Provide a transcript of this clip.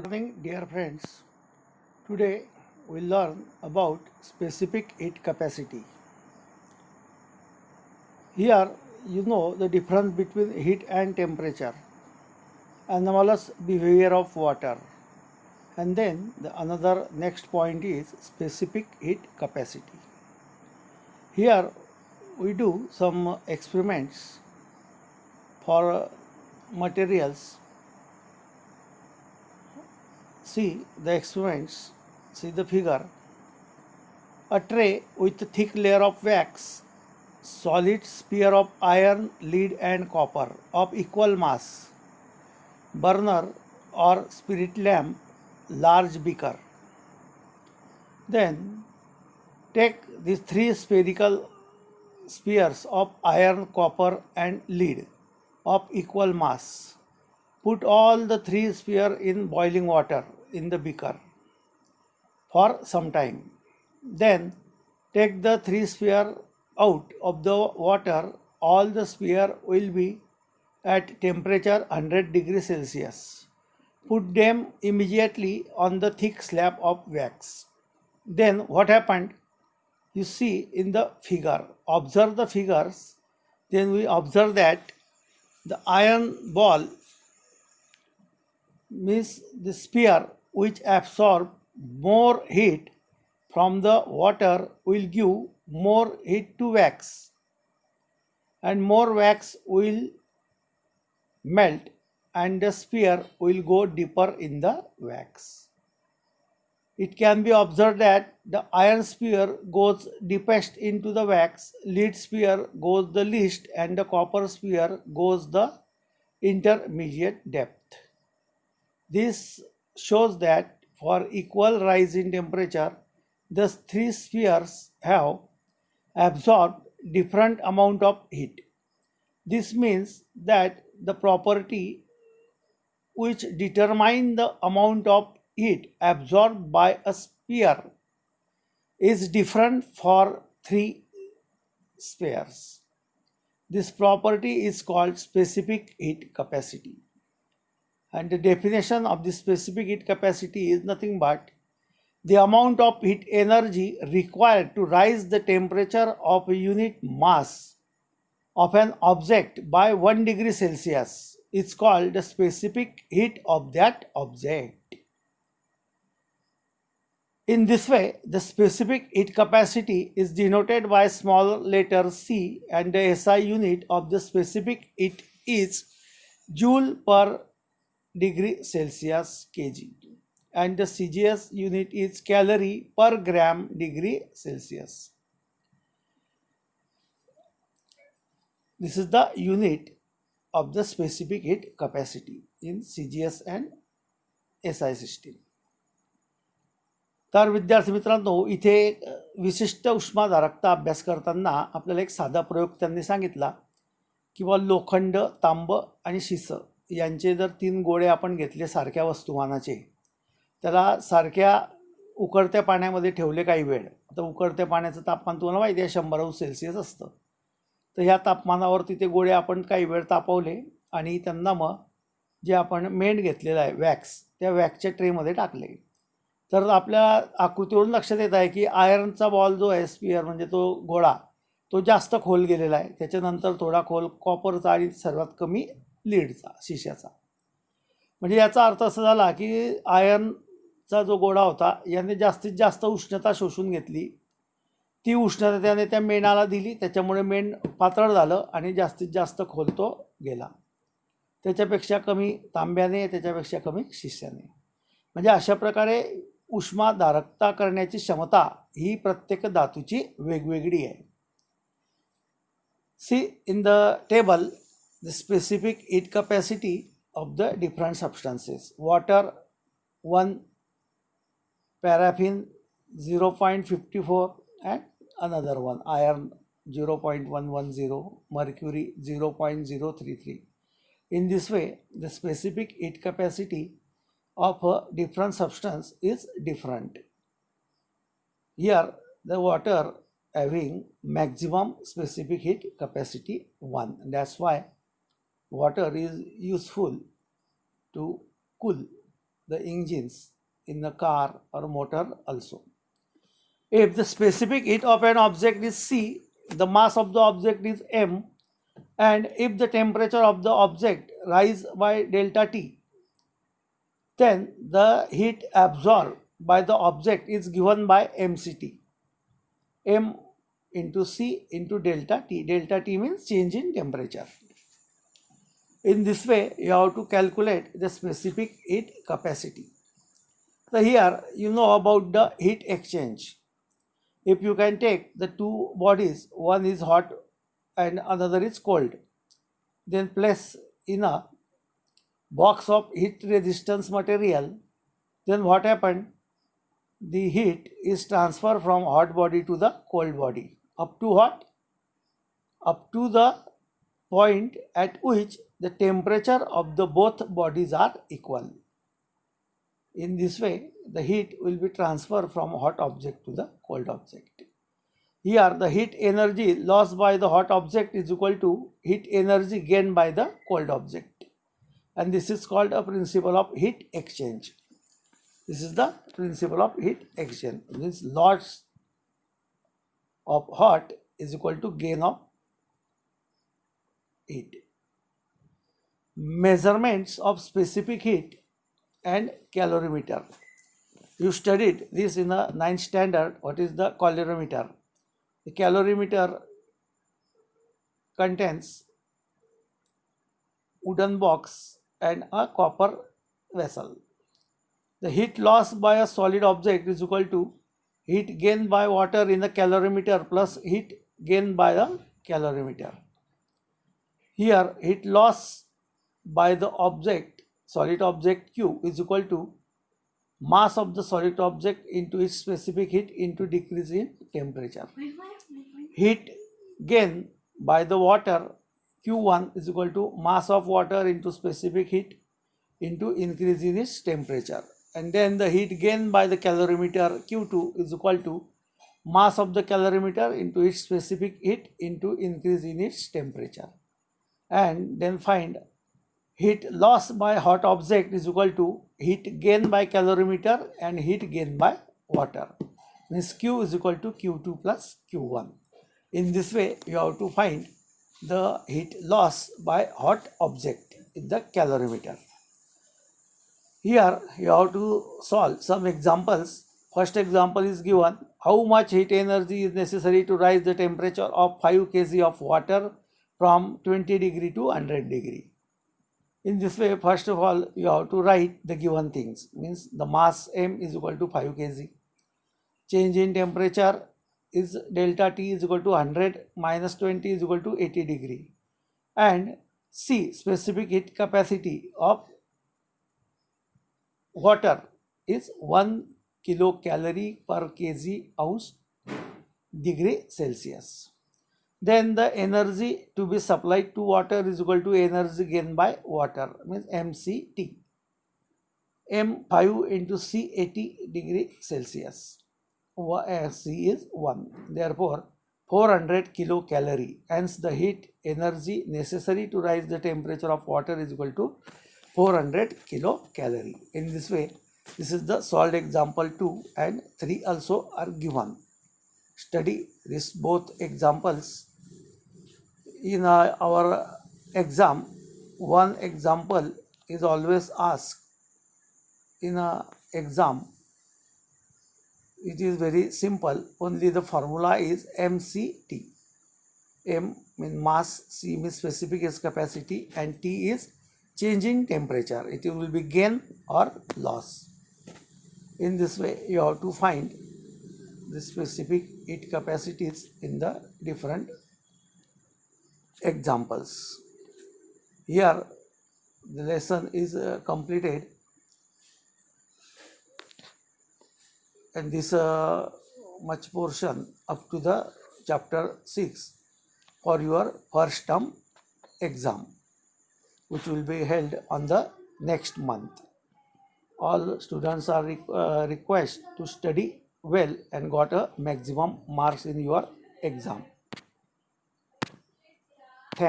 Good morning, dear friends. Today we'll learn about specific heat capacity. Here you know the difference between heat and temperature, anomalous behavior of water, and then the another next point is specific heat capacity. Here we do some experiments for materials. See the experiments, see the figure. A tray with a thick layer of wax, solid sphere of iron, lead and copper of equal mass, burner or spirit lamp, large beaker. Then take these three spherical spheres of iron, copper and lead of equal mass. Put all the three spheres in boiling water in the beaker for some time. Then take the three sphere out of the water. All the sphere will be at temperature 100 degrees Celsius. Put them immediately on the thick slab of wax. Then what happened? You see in the figure. Observe the figures. Then we observe that the iron ball means the sphere which absorb more heat from the water will give more heat to wax, and more wax will melt and the sphere will go deeper in the wax. It can be observed that the iron sphere goes deepest into the wax, lead sphere goes the least and the copper sphere goes the intermediate depth. This shows that for equal rise in temperature, the three spheres have absorbed different amount of heat. This means that the property which determine the amount of heat absorbed by a sphere is different for three spheres. This property is called specific heat capacity. And the definition of the specific heat capacity is nothing but the amount of heat energy required to rise the temperature of a unit mass of an object by 1 degree Celsius is called the specific heat of that object. In this way, the specific heat capacity is denoted by small letter c, and the SI unit of the specific heat is joule per degree Celsius kg, and the CGS unit is calorie per gram degree Celsius. This is the unit of the specific heat capacity in CGS and SI system. तर विद्यार्थी मित्रांनो, इथे विशिष्ट उष्माधारकता अभ्यास करताना आपल्याला एक साधा प्रयोग त्यांनी सांगितला की लोखंड, तांब आणि शिस यांचे जर तीन गोळे आपण घेतले सारख्या वस्तुमानाचे, त्याला सारख्या उकळत्या पाण्यामध्ये ठेवले काही वेळ. आता उकळत्या पाण्याचं तापमान तुम्हाला माहिती आहे 100°C असतं. तर ह्या तापमानावरती ते गोळे आपण काही वेळ तापवले आणि त्यांना मग जे आपण मेंढ घेतलेला आहे वॅक्स, त्या वॅक्सच्या ट्रेमध्ये टाकले. तर आपल्या आकृतीवरून लक्षात येत आहे की आयर्नचा बॉल जो आहे स्पियर म्हणजे तो गोळा, तो जास्त खोल गेलेला आहे. त्याच्यानंतर थोडा खोल कॉपरचा आणि सर्वात कमी लीडचा, शिशाचा. म्हणजे याचा अर्थ असा झाला की आयर्नचा जो गोळा होता याने जास्तीत जास्त उष्णता शोषून घेतली. ती उष्णता त्याने त्या मेणाला दिली, त्याच्यामुळे मेण पातळ झालं आणि जास्तीत जास्त खोल तो गेला. त्याच्यापेक्षा कमी तांब्याने, त्याच्यापेक्षा कमी शिशाने. म्हणजे अशा प्रकारे उष्माधारकता करण्याची क्षमता ही प्रत्येक धातूची वेगवेगळी आहे. See in the table the specific heat capacity of the different substances. Water 1, paraffin 0.54 and another one, iron 0.110, mercury 0.033. In this way, the specific heat capacity of a different substance is different. Here, the water having maximum specific heat capacity 1. That's why water is useful to cool the engines in a car or motor also. If the specific heat of an object is C, the mass of the object is m, and if the temperature of the object rise by delta T, then the heat absorbed by the object is given by mCT. M into C into delta T. Delta T means change in temperature. In this way, you have to calculate the specific heat capacity. So here you know about the heat exchange. If you can take the two bodies, one is hot and another is cold, then place in a box of heat resistance material, then what happened? The heat is transferred from hot body to the cold body. Up to what? Up to the point at which the temperature of the both bodies are equal. In this way, the heat will be transferred from hot object to the cold object. Here, the heat energy lost by the hot object is equal to heat energy gained by the cold object. And this is called a principle of heat exchange. This is the principle of heat exchange. It means loss of hot is equal to gain of heat. Measurements of specific heat and calorimeter. You studied this in the 9th standard. What is the calorimeter? The calorimeter contains wooden box and a copper vessel. The heat lost by a solid object is equal to heat gained by water in the calorimeter plus heat gained by the calorimeter. Here, heat loss by the object, solid object Q, is equal to mass of the solid object into its specific heat into decrease in temperature. Heat gain by the water Q1 is equal to mass of water into specific heat into increase in its temperature. And then the heat gain by the calorimeter Q2 is equal to mass of the calorimeter into its specific heat into increase in its temperature. And then find heat lost by hot object is equal to heat gain by calorimeter and heat gain by water. Means Q is equal to Q2 plus Q1. In this way, you have to find the heat loss by hot object in the calorimeter. Here you have to solve some examples. First example is given. How much heat energy is necessary to rise the temperature of 5 kg of water from 20 degree to 100 degree? In this way, first of all, you have to write the given things. Means the mass m is equal to 5 kg. Change in temperature is delta T is equal to 100 minus 20 is equal to 80 degree. And C, specific heat capacity of water is 1 kilocalorie per kg ounce degree Celsius. Then the energy to be supplied to water is equal to energy gained by water, means mCT. M5 into C 80 degree Celsius. C is 1. Therefore, 400 kilocalorie. Hence, the heat energy necessary to rise the temperature of water is equal to 400 kilocalorie. In this way, this is the solved example 2 and 3 also are given. Study this both examples. In our exam, one example is always asked in a exam. It is very simple. Only the formula is mCT. M means mass, C means specific heat capacity, and T is changing temperature. It will be gain or loss. In this way, you have to find the specific heat capacities in the different examples. Here, the lesson is completed, and this much portion up to the chapter 6 for your first term exam, which will be held on the next month. All students are requested to study well and got a maximum marks in your exam.